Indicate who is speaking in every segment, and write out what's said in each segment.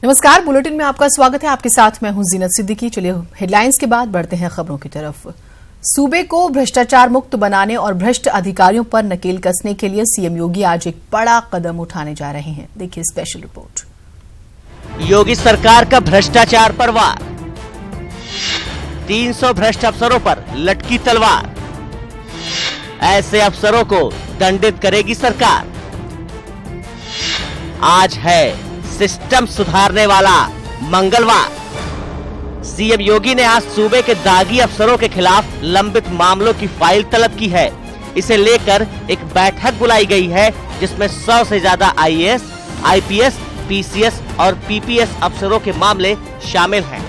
Speaker 1: नमस्कार, बुलेटिन में आपका स्वागत है। आपके साथ मैं हूं जीनत सिद्दीकी। चलिए हेडलाइंस के बाद बढ़ते हैं खबरों की तरफ। सूबे को भ्रष्टाचार मुक्त बनाने और भ्रष्ट अधिकारियों पर नकेल कसने के लिए सीएम योगी आज एक बड़ा कदम उठाने जा रहे हैं। देखिए स्पेशल रिपोर्ट।
Speaker 2: योगी सरकार का भ्रष्टाचार पर वार, 300 भ्रष्ट अफसरों पर लटकी तलवार, ऐसे अफसरों को दंडित करेगी सरकार। आज है सिस्टम सुधारने वाला मंगलवार। सीएम योगी ने आज सूबे के दागी अफसरों के खिलाफ लंबित मामलों की फाइल तलब की है। इसे लेकर एक बैठक बुलाई गई है जिसमें 100 से ज्यादा आईएएस, आईपीएस, पीसीएस और पीपीएस अफसरों के मामले शामिल हैं।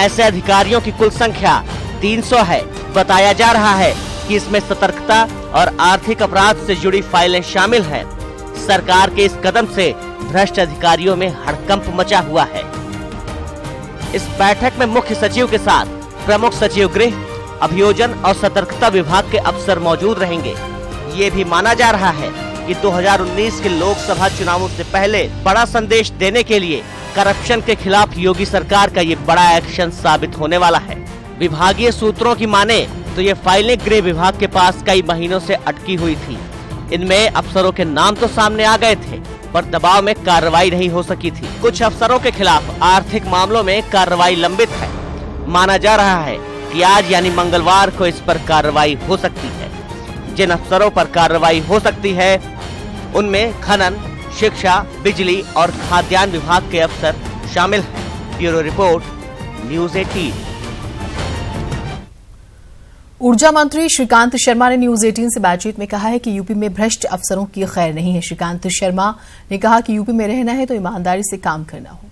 Speaker 2: ऐसे अधिकारियों की कुल संख्या 300 है। बताया जा रहा है कि इसमें सतर्कता और आर्थिक अपराध से जुड़ी फाइलें शामिल हैं। सरकार के इस कदम से भ्रष्ट अधिकारियों में हड़कंप मचा हुआ है। इस बैठक में मुख्य सचिव के साथ प्रमुख सचिव गृह, अभियोजन और सतर्कता विभाग के अफसर मौजूद रहेंगे। ये भी माना जा रहा है कि 2019 के लोकसभा चुनावों से पहले बड़ा संदेश देने के लिए करप्शन के खिलाफ योगी सरकार का ये बड़ा एक्शन साबित होने वाला है। विभागीय सूत्रों की माने तो ये फाइलें गृह विभाग के पास कई महीनों से अटकी हुई थी। इनमें अफसरों के नाम तो सामने आ गए थे, पर दबाव में कार्रवाई नहीं हो सकी थी। कुछ अफसरों के खिलाफ आर्थिक मामलों में कार्रवाई लंबित है। माना जा रहा है कि आज यानी मंगलवार को इस पर कार्रवाई हो सकती है। जिन अफसरों पर कार्रवाई हो सकती है उनमें खनन, शिक्षा, बिजली और खाद्यान्न विभाग के अफसर शामिल हैं। Bureau report, news 18।
Speaker 1: ऊर्जा मंत्री श्रीकांत शर्मा ने न्यूज 18 से बातचीत में कहा है कि यूपी में भ्रष्ट अफसरों की खैर नहीं है। श्रीकांत शर्मा ने कहा कि यूपी में रहना है तो ईमानदारी से काम करना होगा।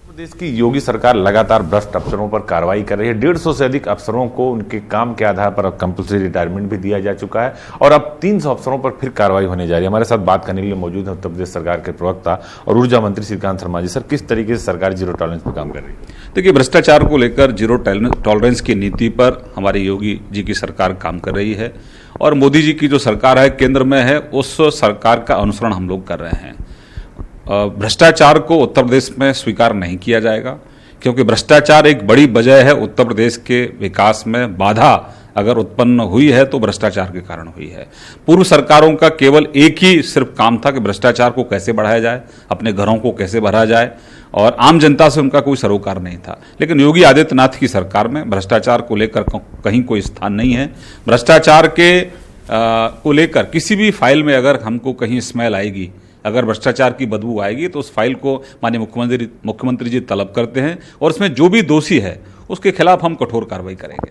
Speaker 3: प्रदेश की योगी सरकार लगातार भ्रष्ट अफसरों पर कार्रवाई कर रही है। 150 से अधिक अफसरों को उनके काम के आधार पर अब कंपल्सरी रिटायरमेंट भी दिया जा चुका है और अब 300 अफसरों पर फिर कार्रवाई होने जा रही है। हमारे साथ बात करने के लिए मौजूद है उत्तर प्रदेश सरकार के प्रवक्ता और ऊर्जा मंत्री श्रीकांत शर्मा जी। सर, किस तरीके से सरकार जीरो टॉलरेंस पर काम कर रही है?
Speaker 4: देखिए, भ्रष्टाचार को लेकर जीरो टॉलरेंस की नीति पर हमारी योगी जी की सरकार काम कर रही है और मोदी जी की जो सरकार है केंद्र में है, उस सरकार का अनुसरण हम लोग कर रहे हैं। भ्रष्टाचार को उत्तर प्रदेश में स्वीकार नहीं किया जाएगा, क्योंकि भ्रष्टाचार एक बड़ी वजह है। उत्तर प्रदेश के विकास में बाधा अगर उत्पन्न हुई है तो भ्रष्टाचार के कारण हुई है। पूर्व सरकारों का केवल एक ही सिर्फ काम था कि भ्रष्टाचार को कैसे बढ़ाया जाए, अपने घरों को कैसे भरा जाए, और आम जनता से उनका कोई सरोकार नहीं था। लेकिन योगी आदित्यनाथ की सरकार में भ्रष्टाचार को लेकर कहीं कोई स्थान नहीं है। भ्रष्टाचार के को लेकर किसी भी फाइल में अगर हमको कहीं स्मेल आएगी, अगर भ्रष्टाचार की बदबू आएगी, तो उस फाइल को माननीय मुख्यमंत्री जी तलब करते हैं और उसमें जो भी दोषी है उसके खिलाफ हम कठोर कार्रवाई करेंगे।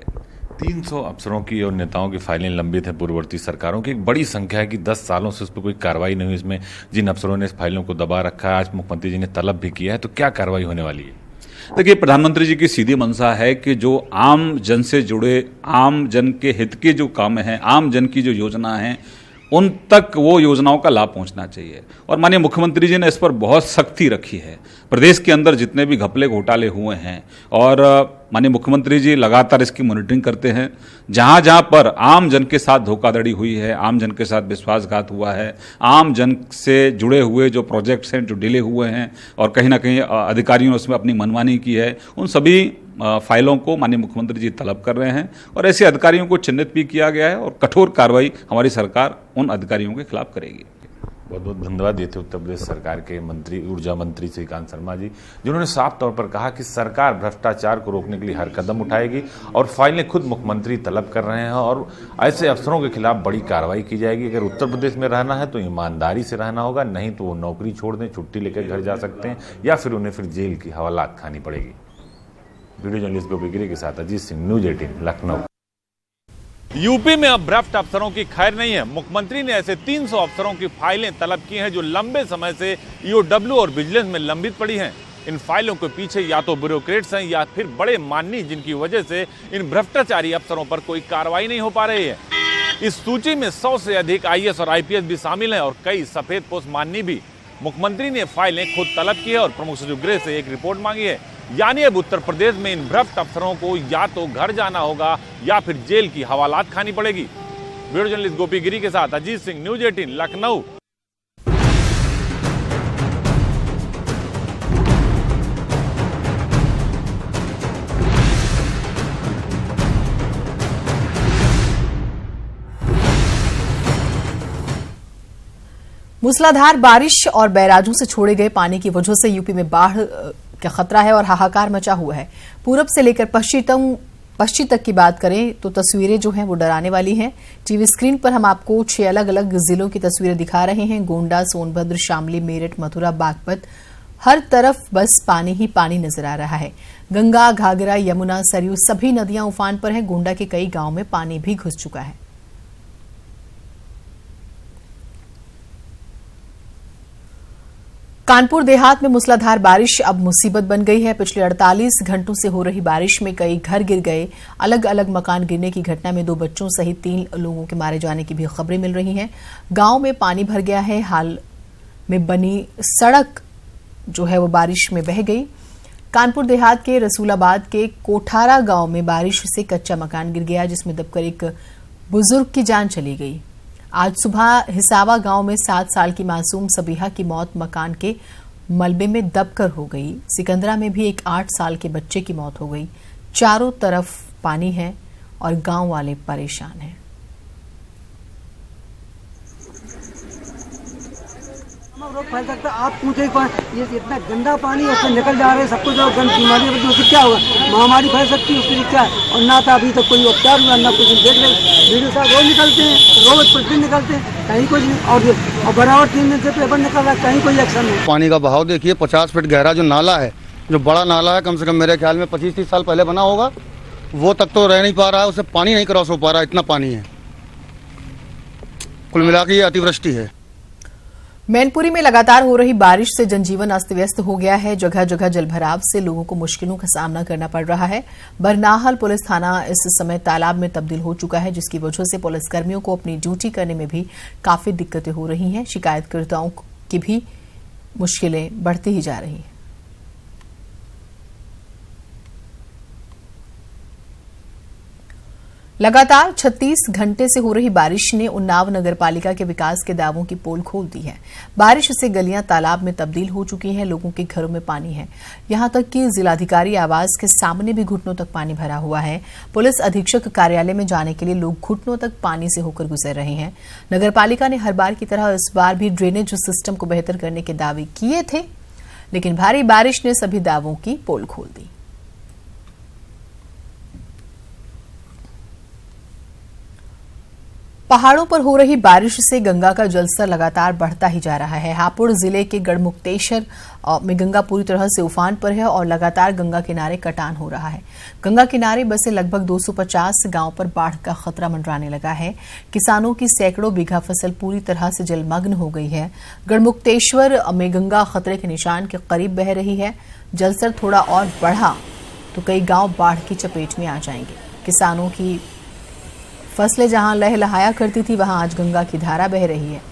Speaker 3: 300 अफसरों की और नेताओं की फाइलें लंबित हैं पूर्ववर्ती सरकारों की। एक बड़ी संख्या है कि 10 सालों से उस पर कोई कार्रवाई नहीं हुई। इसमें जिन अफसरों ने इस फाइलों को दबा रखा है, आज मुख्यमंत्री जी ने तलब भी किया है, तो क्या कार्रवाई होने वाली है?
Speaker 4: देखिए, प्रधानमंत्री जी की सीधी मंशा है कि जो आम जन से जुड़े, आम जन के हित के जो काम हैं, आम जन की जो योजना है, उन तक वो योजनाओं का लाभ पहुंचना चाहिए। और माननीय मुख्यमंत्री जी ने इस पर बहुत सख्ती रखी है। प्रदेश के अंदर जितने भी घपले घोटाले हुए हैं, और माननीय मुख्यमंत्री जी लगातार इसकी मॉनिटरिंग करते हैं। जहां जहां पर आम जन के साथ धोखाधड़ी हुई है, आम जन के साथ विश्वासघात हुआ है, आम जन से जुड़े हुए जो प्रोजेक्ट्स हैं जो डिले हुए हैं और कहीं ना कहीं अधिकारियों ने उसमें अपनी मनमानी की है, उन सभी फाइलों को माननीय मुख्यमंत्री जी तलब कर रहे हैं और ऐसे अधिकारियों को चिन्हित भी किया गया है और कठोर कार्रवाई हमारी सरकार उन अधिकारियों के खिलाफ करेगी।
Speaker 3: बहुत बहुत धन्यवाद देते उत्तर प्रदेश सरकार के मंत्री, ऊर्जा मंत्री श्रीकांत शर्मा जी, जिन्होंने साफ तौर पर कहा कि सरकार भ्रष्टाचार को रोकने के लिए हर कदम उठाएगी और फाइलें खुद मुख्यमंत्री तलब कर रहे हैं और ऐसे अफसरों के खिलाफ बड़ी कार्रवाई की जाएगी। अगर उत्तर प्रदेश में रहना है तो ईमानदारी से रहना होगा, नहीं तो वो नौकरी छोड़ दें, छुट्टी लेकर घर जा सकते हैं या फिर उन्हें फिर जेल की हवालात खानी पड़ेगी। वीडियो जर्नलिस्ट गोपी गिरी के साथ अजीत सिंह, न्यूज़ 18, लखनऊ।
Speaker 5: यूपी में अब भ्रष्ट अफसरों की खैर नहीं है। मुख्यमंत्री ने ऐसे 300 अफसरों की फाइलें तलब की हैं जो लंबे समय से ईओडब्ल्यू और विजिलेंस में लंबित पड़ी हैं। इन फाइलों के पीछे या तो ब्यूरोक्रेट्स हैं या फिर बड़े माननी, जिनकी वजह से इन भ्रष्टाचारी अफसरों पर कोई कार्रवाई नहीं हो पा रही है। इस सूची में 100 से अधिक आईएएस और आईपीएस भी शामिल हैं और कई सफेद पोस्ट माननी भी। मुख्यमंत्री ने फाइलें खुद तलब की है और प्रमुख सचिव गृह से एक रिपोर्ट मांगी है। यानी अब उत्तर प्रदेश में इन भ्रष्ट अफसरों को या तो घर जाना होगा या फिर जेल की हवालात खानी पड़ेगी। वीडियो जर्नलिस्ट गोपी गिरी के साथ अजीत सिंह, न्यूज़ 18, लखनऊ।
Speaker 1: मूसलाधार बारिश और बैराजों से छोड़े गए पानी की वजह से यूपी में बाढ़ का खतरा है और हाहाकार मचा हुआ है। पूरब से लेकर पश्चिम तक की बात करें तो तस्वीरें जो हैं वो डराने वाली हैं। टीवी स्क्रीन पर हम आपको 6 अलग अलग जिलों की तस्वीरें दिखा रहे हैं। गोंडा, सोनभद्र, शामली, मेरठ, मथुरा, बागपत, हर तरफ बस पानी ही पानी नजर आ रहा है। गंगा, घाघरा, यमुना, सरयू सभी नदियां उफान पर हैं। गोंडा के कई गांवों में पानी भी घुस चुका है। कानपुर देहात में मूसलाधार बारिश अब मुसीबत बन गई है। पिछले 48 घंटों से हो रही बारिश में कई घर गिर गए। अलग अलग मकान गिरने की घटना में 2 बच्चों सहित 3 लोगों के मारे जाने की भी खबरें मिल रही हैं। गांव में पानी भर गया है। हाल में बनी सड़क जो है वो बारिश में बह गई। कानपुर देहात के रसूलाबाद के कोठारा गांव में बारिश से कच्चा मकान गिर गया, जिसमें दबकर एक बुजुर्ग की जान चली गई। आज सुबह हिसावा गांव में 7 साल की मासूम सबीहा की मौत मकान के मलबे में दबकर हो गई। सिकंदरा में भी एक 8 साल के बच्चे की मौत हो गई। चारों तरफ पानी है और गांव वाले परेशान हैं।
Speaker 6: रोग फैल सकता है। आप पूछे ये इतना गंदा पानी उससे निकल जा रहे हैं, सबको जो बीमारी है उससे क्या होगा, महामारी फैल सकती है, उसके लिए क्या है। और ना तो अभी तक कोई उपचार हुआ, ना कुछ देख रहे। वीडियो साहब रोज निकलते हैं, रोज प्रतिदिन निकलते हैं, कहीं कुछ नहीं। और बराबर 3 दिन से पेपर निकल रहा है, कहीं कोई एक्शन नहीं।
Speaker 7: पानी का बहाव देखिए, 50 फीट गहरा जो नाला है, जो बड़ा नाला है, कम से कम मेरे ख्याल में 25-30 साल पहले बना होगा, वो तक तो रह नहीं पा रहा है, उससे पानी नहीं क्रॉस हो पा रहा, इतना पानी है। कुल मिला के ये अतिवृष्टि है।
Speaker 1: मैनपुरी में लगातार हो रही बारिश से जनजीवन अस्त व्यस्त हो गया है। जगह जगह जलभराव से लोगों को मुश्किलों का सामना करना पड़ रहा है। बरनाहल पुलिस थाना इस समय तालाब में तब्दील हो चुका है, जिसकी वजह से पुलिसकर्मियों को अपनी ड्यूटी करने में भी काफी दिक्कतें हो रही हैं। शिकायतकर्ताओं की भी मुश्किलें बढ़ती ही जा रही हैं। लगातार 36 घंटे से हो रही बारिश ने उन्नाव नगरपालिका के विकास के दावों की पोल खोल दी है। बारिश से गलियां तालाब में तब्दील हो चुकी हैं। लोगों के घरों में पानी है। यहां तक कि जिलाधिकारी आवास के सामने भी घुटनों तक पानी भरा हुआ है। पुलिस अधीक्षक कार्यालय में जाने के लिए लोग घुटनों तक पानी से होकर गुजर रहे हैं। नगरपालिका ने हर बार की तरह इस बार भी ड्रेनेज सिस्टम को बेहतर करने के दावे किए थे, लेकिन भारी बारिश ने सभी दावों की पोल खोल दी। पहाड़ों पर हो रही बारिश से गंगा का जलस्तर लगातार बढ़ता ही जा रहा है। हापुड़ जिले के गढ़मुक्तेश्वर में गंगा पूरी तरह से उफान पर है और लगातार गंगा किनारे कटान हो रहा है। गंगा किनारे बसे लगभग 250 गांव पर बाढ़ का खतरा मंडराने लगा है। किसानों की सैकड़ों बीघा फसल पूरी तरह से जलमग्न हो गई है। गढ़मुक्तेश्वर में गंगा खतरे के निशान के करीब बह रही है। जलस्तर थोड़ा और बढ़ा तो कई गांव बाढ़ की चपेट में आ जाएंगे। किसानों की फसलें जहां लहलहाया करती थी, वहां आज गंगा की धारा बह रही है।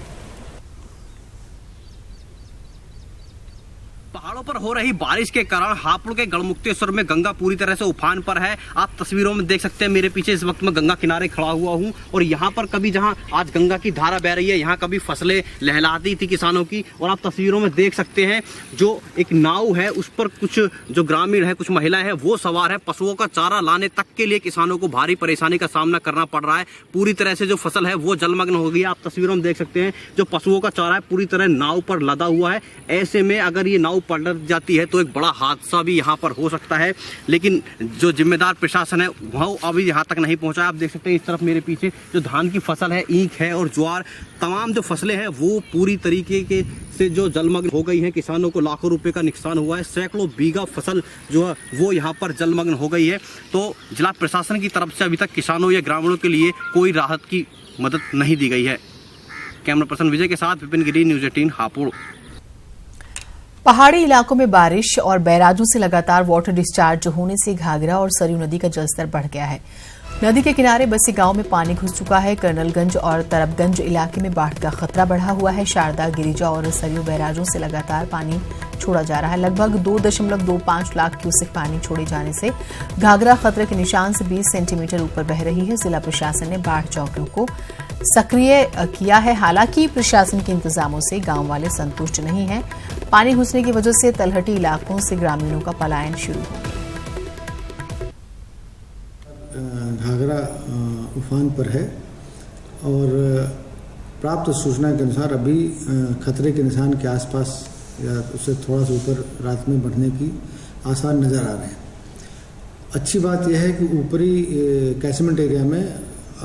Speaker 8: पहाड़ों पर हो रही बारिश के कारण हापुड़ के गढ़मुक्तेश्वर में गंगा पूरी तरह से उफान पर है। आप तस्वीरों में देख सकते हैं, मेरे पीछे इस वक्त मैं गंगा किनारे खड़ा हुआ हूं और यहाँ पर कभी जहां आज गंगा की धारा बह रही है, यहाँ कभी फसलें लहलाती थी किसानों की। और आप तस्वीरों में देख सकते हैं जो एक नाव है, उस पर कुछ जो ग्रामीण है, कुछ महिलाएं हैं, वो सवार है। पशुओं का चारा लाने तक के लिए किसानों को भारी परेशानी का सामना करना पड़ रहा है। पूरी तरह से जो फसल है वो जलमग्न हो गई है। आप तस्वीरों में देख सकते हैं जो पशुओं का चारा है पूरी तरह नाव पर लदा हुआ है। ऐसे में अगर ये नाव पलट जाती है तो एक बड़ा हादसा भी यहाँ पर हो सकता है, लेकिन जो जिम्मेदार प्रशासन है वह अभी यहाँ तक नहीं पहुँचा। आप देख सकते हैं इस तरफ मेरे पीछे जो धान की फसल है, ईख है और ज्वार, तमाम जो फसलें हैं वो पूरी तरीके के से जो जलमग्न हो गई हैं। किसानों को लाखों रुपए का नुकसान हुआ है। सैकड़ों बीघा फसल जो है वो यहाँ पर जलमग्न हो गई है। तो जिला प्रशासन की तरफ से अभी तक किसानों या ग्रामीणों के लिए कोई राहत की मदद नहीं दी गई है। कैमरा पर्सन विजय के साथ विपिन गिरी, न्यूज़ 18 हापुड़।
Speaker 1: पहाड़ी इलाकों में बारिश और बैराजों से लगातार वाटर डिस्चार्ज होने से घाघरा और सरयू नदी का जलस्तर बढ़ गया है। नदी के किनारे बसे गांव में पानी घुस चुका है। कर्नलगंज और तरबगंज इलाके में बाढ़ का खतरा बढ़ा हुआ है। शारदा, गिरिजा और सरयू बैराजों से लगातार पानी छोड़ा जा रहा है। लगभग 2.25 लाख क्यूसेक पानी छोड़े जाने से घाघरा खतरे के निशान से 20 सेंटीमीटर ऊपर बह रही है। जिला प्रशासन ने बाढ़ चौकियों को सक्रिय किया है। हालांकि प्रशासन के इंतजामों से गांव वाले संतुष्ट नहीं हैं। पानी घुसने की वजह से तलहटी इलाकों से ग्रामीणों का पलायन शुरू हो गया।
Speaker 9: घाघरा उफान पर है और प्राप्त सूचना के अनुसार अभी खतरे के निशान के आसपास या उससे थोड़ा सा ऊपर रात में बढ़ने की आसार नज़र आ रहे हैं। अच्छी बात यह है कि ऊपरी कैचमेंट एरिया में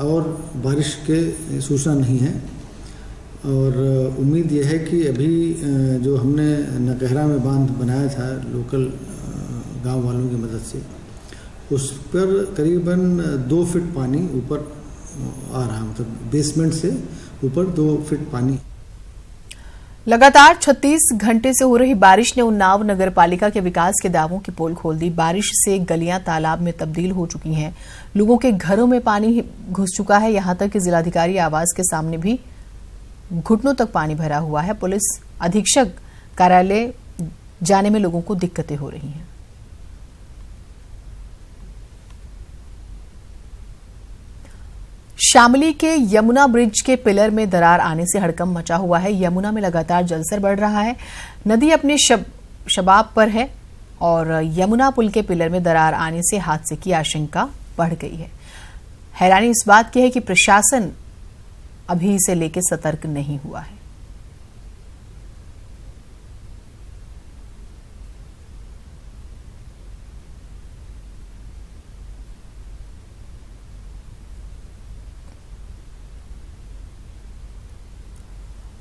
Speaker 9: और बारिश के सूचना नहीं है और उम्मीद यह है कि अभी जो हमने नकहरा में बांध बनाया था लोकल गांव वालों की मदद से, उस पर करीबन 2 फीट पानी ऊपर आ रहा, मतलब बेसमेंट से ऊपर 2 फीट पानी।
Speaker 1: लगातार 36 घंटे से हो रही बारिश ने उन्नाव नगर पालिका के विकास के दावों की पोल खोल दी। बारिश से गलियां तालाब में तब्दील हो चुकी हैं, लोगों के घरों में पानी घुस चुका है, यहां तक कि जिलाधिकारी आवास के सामने भी घुटनों तक पानी भरा हुआ है। पुलिस अधीक्षक कार्यालय जाने में लोगों को दिक्कतें हो रही हैं। शामली के यमुना ब्रिज के पिलर में दरार आने से हड़कंप मचा हुआ है। यमुना में लगातार जलस्तर बढ़ रहा है, नदी अपने शबाब पर है और यमुना पुल के पिलर में दरार आने से हादसे की आशंका बढ़ गई है। हैरानी इस बात की है कि प्रशासन अभी इसे लेकर सतर्क नहीं हुआ है।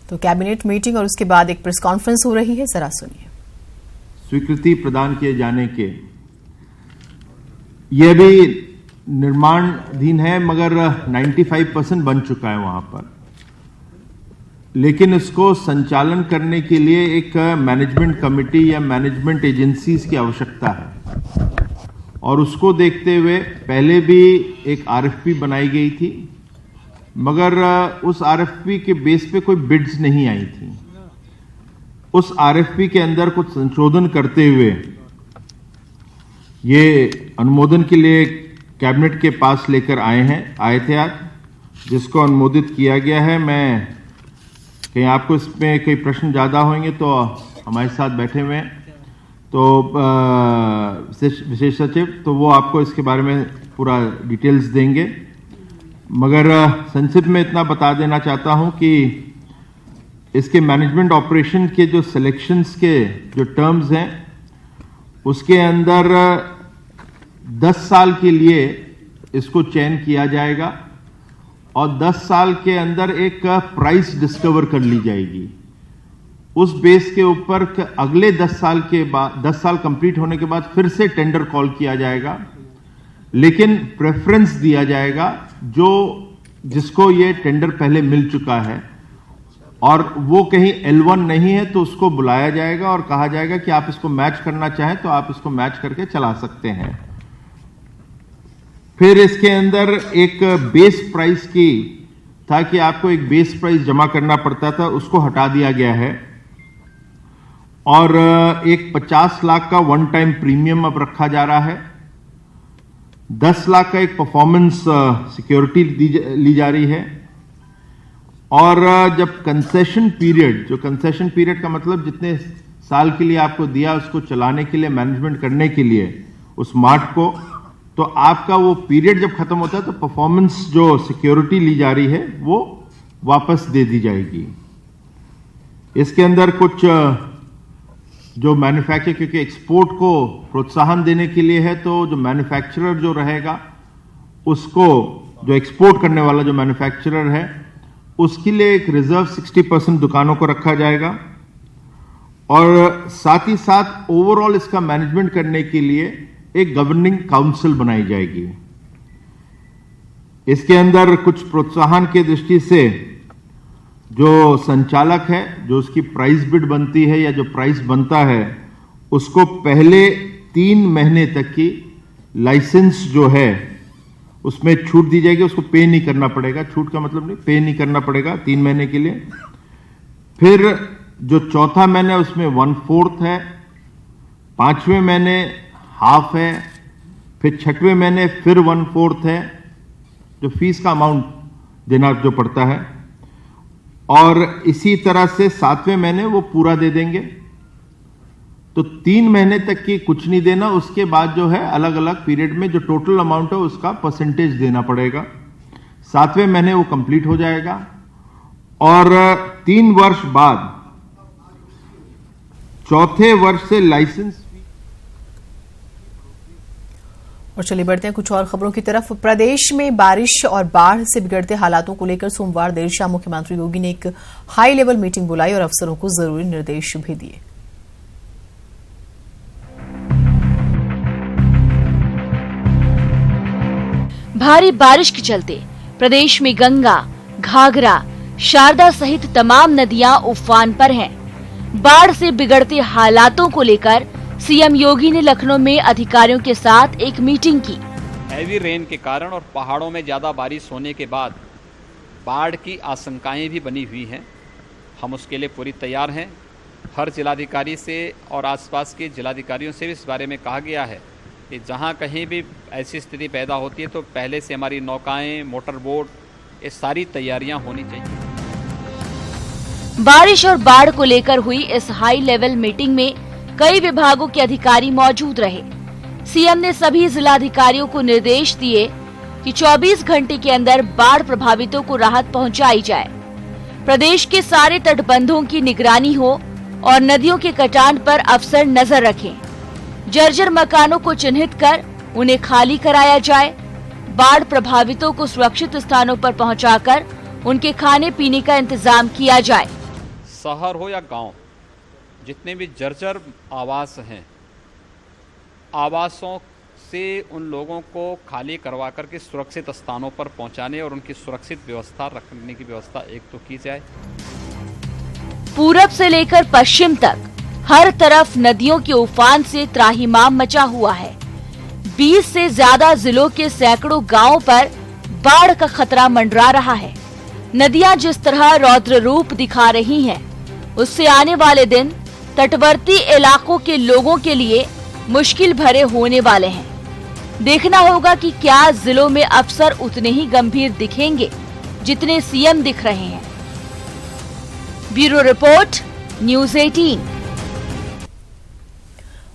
Speaker 1: तो कैबिनेट मीटिंग और उसके बाद एक प्रेस कॉन्फ्रेंस हो रही है, जरा सुनिए।
Speaker 10: स्वीकृति प्रदान किए जाने के यह भी निर्माणाधीन है, मगर 95% बन चुका है वहां पर, लेकिन इसको संचालन करने के लिए एक मैनेजमेंट कमेटी या मैनेजमेंट एजेंसीज की आवश्यकता है और उसको देखते हुए पहले भी एक आरएफपी बनाई गई थी, मगर उस आरएफपी के बेस पे कोई बिड्स नहीं आई थी। उस आरएफपी के अंदर कुछ संशोधन करते हुए ये अनुमोदन के लिए कैबिनेट के पास लेकर आए थे आज, जिसको अनुमोदित किया गया है। मैं कहीं आपको इसमें कई प्रश्न ज्यादा होंगे तो हमारे साथ बैठे हुए हैं तो विशेष सचिव, तो वो आपको इसके बारे में पूरा डिटेल्स देंगे, मगर संक्षिप्त में इतना बता देना चाहता हूं कि इसके मैनेजमेंट ऑपरेशन के जो सिलेक्शंस के जो टर्म्स हैं उसके अंदर 10 साल के लिए इसको चयन किया जाएगा और 10 साल के अंदर एक प्राइस डिस्कवर कर ली जाएगी। उस बेस के ऊपर अगले 10 साल के बाद 10 साल कंप्लीट होने के बाद फिर से टेंडर कॉल किया जाएगा, लेकिन प्रेफरेंस दिया जाएगा जिसको ये टेंडर पहले मिल चुका है और वो कहीं L1 नहीं है तो उसको बुलाया जाएगा और कहा जाएगा कि आप इसको मैच करना चाहें तो आप इसको मैच करके चला सकते हैं। फिर इसके अंदर एक बेस प्राइस की था कि आपको एक बेस प्राइस जमा करना पड़ता था, उसको हटा दिया गया है और एक 50 लाख का वन टाइम प्रीमियम अब रखा जा रहा है। 10 लाख का एक परफॉर्मेंस सिक्योरिटी ली जा रही है और जब कंसेशन पीरियड, जो कंसेशन पीरियड का मतलब जितने साल के लिए आपको दिया उसको चलाने के लिए, मैनेजमेंट करने के लिए उस मार्ट को, तो आपका वो पीरियड जब खत्म होता है तो परफॉर्मेंस जो सिक्योरिटी ली जा रही है वो वापस दे दी जाएगी। इसके अंदर कुछ जो मैन्युफैक्चर, क्योंकि एक्सपोर्ट को प्रोत्साहन देने के लिए है, तो जो मैन्युफैक्चरर जो रहेगा उसको, जो एक्सपोर्ट करने वाला जो मैन्युफैक्चरर है उसके लिए एक रिजर्व 60% दुकानों को रखा जाएगा और साथ ही साथ ओवरऑल इसका मैनेजमेंट करने के लिए एक गवर्निंग काउंसिल बनाई जाएगी। इसके अंदर कुछ प्रोत्साहन की दृष्टि से जो संचालक है, जो उसकी प्राइस बिड बनती है या जो प्राइस बनता है, उसको पहले 3 महीने तक की लाइसेंस जो है उसमें छूट दी जाएगी, उसको पे नहीं करना पड़ेगा। छूट का मतलब नहीं, पे नहीं करना पड़ेगा 3 महीने के लिए। फिर जो चौथा महीना उसमें 1/4 है, 5वें महीने हाफ है, फिर 6वें महीने फिर 1/4 है, जो फीस का अमाउंट देना जो पड़ता है, और इसी तरह से 7वें महीने वो पूरा दे देंगे। तो 3 महीने तक की कुछ नहीं देना, उसके बाद जो है अलग अलग पीरियड में जो टोटल अमाउंट है उसका परसेंटेज देना पड़ेगा। 7वें महीने वो कंप्लीट हो जाएगा और 3 वर्ष बाद चौथे वर्ष से लाइसेंस।
Speaker 1: और चलिए बढ़ते हैं कुछ और खबरों की तरफ। प्रदेश में बारिश और बाढ़ से बिगड़ते हालातों को लेकर सोमवार देर शाम मुख्यमंत्री योगी ने एक हाई लेवल मीटिंग बुलाई और अफसरों को जरूरी निर्देश भी दिए।
Speaker 11: भारी बारिश के चलते प्रदेश में गंगा, घाघरा, शारदा सहित तमाम नदियां उफान पर हैं। बाढ़ से बिगड़ते हालातों को लेकर सीएम योगी ने लखनऊ में अधिकारियों के साथ एक मीटिंग की।
Speaker 12: हैवी रेन के कारण और पहाड़ों में ज़्यादा बारिश होने के बाद बाढ़ की आशंकाएं भी बनी हुई हैं। हम उसके लिए पूरी तैयार हैं। हर जिलाधिकारी से और आसपास के जिलाधिकारियों से भी इस बारे में कहा गया है कि जहां कहीं भी ऐसी स्थिति पैदा होती है तो पहले से हमारी नौकाएं, मोटर बोट, ये सारी तैयारियां होनी चाहिए।
Speaker 11: बारिश और बाढ़ को लेकर हुई इस हाई लेवल मीटिंग में कई विभागों के अधिकारी मौजूद रहे। सीएम ने सभी जिलाधिकारियों को निर्देश दिए कि 24 घंटे के अंदर बाढ़ प्रभावितों को राहत पहुंचाई जाए। प्रदेश के सारे तटबंधों की निगरानी हो और नदियों के कटान पर अफसर नजर रखें। जर्जर मकानों को चिन्हित कर उन्हें खाली कराया जाए। बाढ़ प्रभावितों को सुरक्षित स्थानों पर पहुंचाकर उनके खाने पीने का इंतजाम किया जाए।
Speaker 12: शहर हो या गांव, जितने भी जर्जर आवास हैं, आवासों से उन लोगों को खाली करवा करके सुरक्षित स्थानों पर पहुंचाने और उनकी सुरक्षित व्यवस्था रखने की व्यवस्था एक तो की जाए।
Speaker 11: पूरब से लेकर पश्चिम तक हर तरफ नदियों के उफान से त्राहिमाम मचा हुआ है। 20 से ज्यादा जिलों के सैकड़ों गांवों पर बाढ़ का खतरा मंडरा रहा है। नदियां जिस तरह रौद्र रूप दिखा रही हैं, उससे आने वाले दिन तटवर्ती इलाकों के लोगों के लिए मुश्किल भरे होने वाले हैं। देखना होगा कि क्या जिलों में अफसर उतने ही गंभीर दिखेंगे जितने सीएम दिख रहे हैं। Bureau report, news 18।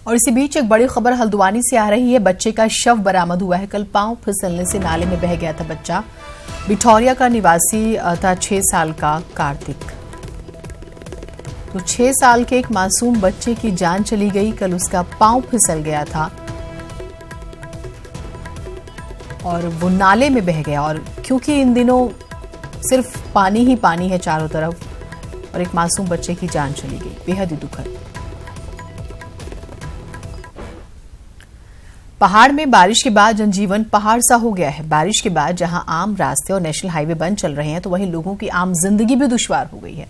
Speaker 1: और इसी बीच एक बड़ी खबर हल्द्वानी से आ रही है। बच्चे का शव बरामद हुआ है। कल पांव फिसलने से नाले में बह गया था बच्चा। बिठौरिया का निवासी था 6 साल का कार्तिक। तो 6 साल के एक मासूम बच्चे की जान चली गई। कल उसका पांव फिसल गया था और वो नाले में बह गया। और क्योंकि इन दिनों सिर्फ पानी ही पानी है चारों तरफ और एक मासूम बच्चे की जान चली गई, बेहद ही दुखद। पहाड़ में बारिश के बाद जनजीवन पहाड़ सा हो गया है। बारिश के बाद जहां आम रास्ते और नेशनल हाईवे बंद चल रहे हैं, तो वहीं लोगों की आम जिंदगी भी दुश्वार हो गई है।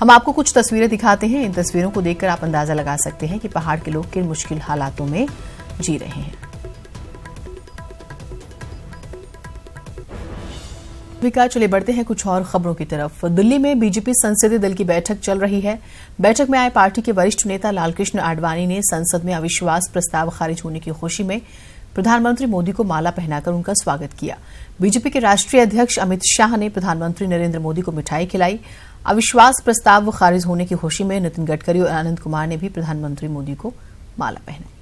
Speaker 1: हम आपको कुछ तस्वीरें दिखाते हैं। इन तस्वीरों को देखकर आप अंदाजा लगा सकते हैं कि पहाड़ के लोग किन मुश्किल हालातों में जी रहे हैं। चलिए बढ़ते हैं कुछ और खबरों की तरफ। दिल्ली में बीजेपी संसदीय दल की बैठक चल रही है। बैठक में आए पार्टी के वरिष्ठ नेता लालकृष्ण आडवाणी ने संसद में अविश्वास प्रस्ताव खारिज होने की खुशी में प्रधानमंत्री मोदी को माला पहनाकर उनका स्वागत किया। बीजेपी के राष्ट्रीय अध्यक्ष अमित शाह ने प्रधानमंत्री नरेंद्र मोदी को मिठाई खिलाई। अविश्वास प्रस्ताव खारिज होने की खुशी में नितिन गडकरी और आनंद कुमार ने भी प्रधानमंत्री मोदी को माला पहनाई।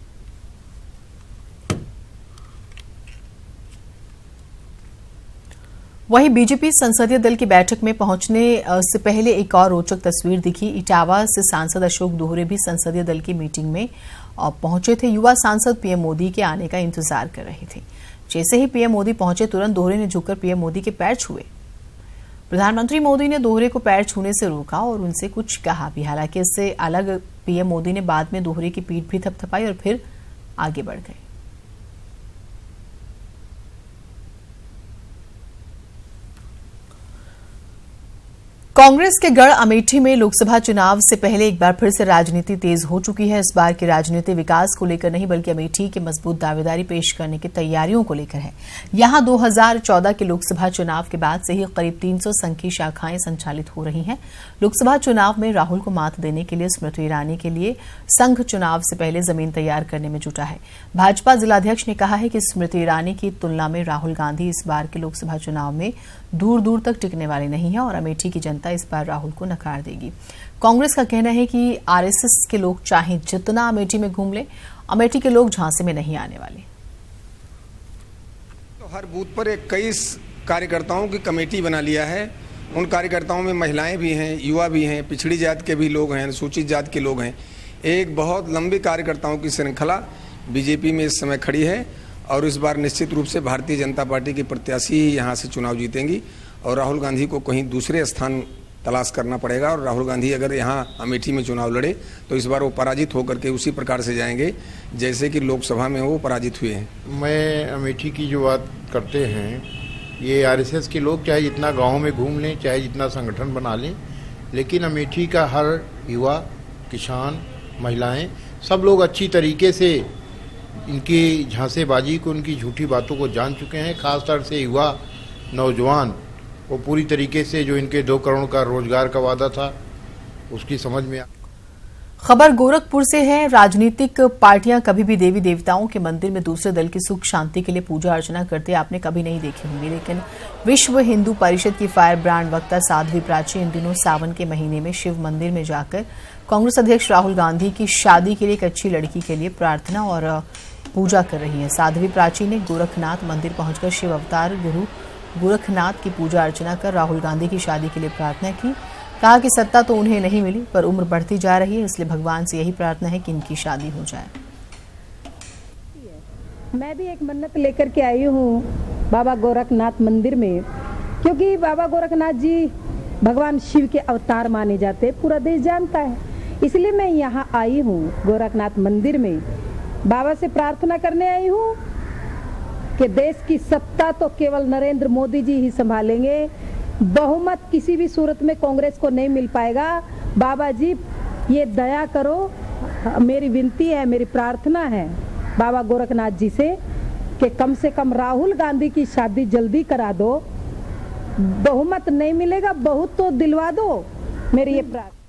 Speaker 1: वहीं बीजेपी संसदीय दल की बैठक में पहुंचने से पहले एक और रोचक तस्वीर दिखी। इटावा से सांसद अशोक दोहरे भी संसदीय दल की मीटिंग में पहुंचे थे। युवा सांसद पीएम मोदी के आने का इंतजार कर रहे थे। जैसे ही पीएम मोदी पहुंचे, तुरंत दोहरे ने झुककर पीएम मोदी के पैर छुए। प्रधानमंत्री मोदी ने दोहरे को पैर छूने से रोका और उनसे कुछ कहा भी। हालांकि इससे अलग पीएम मोदी ने बाद में दोहरे की पीठ भी थपथपाई और फिर आगे बढ़ गए। कांग्रेस के गढ़ अमेठी में लोकसभा चुनाव से पहले एक बार फिर से राजनीति तेज हो चुकी है। इस बार की राजनीति विकास को लेकर नहीं, बल्कि अमेठी के मजबूत दावेदारी पेश करने की तैयारियों को लेकर है। यहां 2014 के लोकसभा चुनाव के बाद से ही करीब 300 संघ की शाखाएं संचालित हो रही हैं। लोकसभा चुनाव में राहुल को मात देने के लिए स्मृति ईरानी के लिए संघ चुनाव से पहले जमीन तैयार करने में जुटा है। भाजपा जिलाध्यक्ष ने कहा है कि स्मृति ईरानी की तुलना में राहुल गांधी इस बार के लोकसभा चुनाव में दूर दूर तक टिकने वाले नहीं है और अमेठी की जनता इस बार राहुल को नकार देगी। कांग्रेस का कहना है कि आरएसएस के लोग चाहे जितना अमेठी में घूम ले, अमेठी के लोग झांसे में नहीं आने वाले।
Speaker 13: तो हर बूथ पर 21 कार्यकर्ताओं की कमेटी बना लिया है उन कार्यकर्ताओं में महिलाएं भी हैं, युवा भी हैं, पिछड़ी जात के भी लोग हैं, अनुसूचित जात के लोग हैं। एक बहुत लंबी कार्यकर्ताओं की श्रृंखला बीजेपी में इस समय खड़ी है और इस बार निश्चित रूप से भारतीय जनता पार्टी की प्रत्याशी ही यहाँ से चुनाव जीतेंगी और राहुल गांधी को कहीं दूसरे स्थान तलाश करना पड़ेगा। और राहुल गांधी अगर यहाँ अमेठी में चुनाव लड़े तो इस बार वो पराजित होकर के उसी प्रकार से जाएंगे जैसे कि लोकसभा में वो पराजित हुए हैं।
Speaker 14: मैं अमेठी की जो बात करते हैं, ये आरएसएस के लोग चाहे जितना गाँव में घूम लें, चाहे जितना संगठन बना लें, लेकिन अमेठी का हर युवा, किसान, महिलाएं, सब लोग अच्छी तरीके से इनकी झांसेबाजी को, उनकी झूठी बातों को जान चुके हैं। खासतौर से युवा, नौजवान, वो पूरी तरीके से जो इनके 2 करोड़ का रोजगार का वादा था उसकी समझ में आ।
Speaker 1: खबर गोरखपुर से है। राजनीतिक पार्टियां कभी भी देवी देवताओं के मंदिर में दूसरे दल की सुख शांति के लिए पूजा अर्चना करते आपने कभी नहीं देखी होंगी, लेकिन विश्व हिंदू परिषद की फायर ब्रांड वक्ता साध्वी प्राची इन दिनों सावन के महीने में शिव मंदिर में जाकर कांग्रेस अध्यक्ष राहुल गांधी की शादी के लिए एक अच्छी लड़की के लिए प्रार्थना और पूजा कर रही हैं। साध्वी प्राची ने गोरखनाथ मंदिर पहुंचकर शिव अवतार गुरु गोरखनाथ की पूजा अर्चना कर राहुल गांधी की शादी के लिए प्रार्थना की। कहा कि सत्ता तो उन्हें नहीं मिली पर उम्र बढ़ती जा रही है, इसलिए भगवान से यही प्रार्थना है कि इनकी शादी हो जाए।
Speaker 15: मैं भी एक मन्नत लेकर के आई हूँ बाबा गोरखनाथ मंदिर में, क्योंकि बाबा गोरखनाथ जी भगवान शिव के अवतार माने जाते, पूरा देश जानता है। इसलिए मैं यहाँ आई हूँ गोरखनाथ मंदिर में, बाबा से प्रार्थना करने आई हूँ कि देश की सत्ता तो केवल नरेंद्र मोदी जी ही संभालेंगे, बहुमत किसी भी सूरत में कांग्रेस को नहीं मिल पाएगा। बाबा जी ये दया करो, मेरी विनती है, मेरी प्रार्थना है बाबा गोरखनाथ जी से कम राहुल गांधी की शादी जल्दी करा दो। बहुमत नहीं मिलेगा, बहुत तो दिलवा दो, मेरी ये प्रार्थना।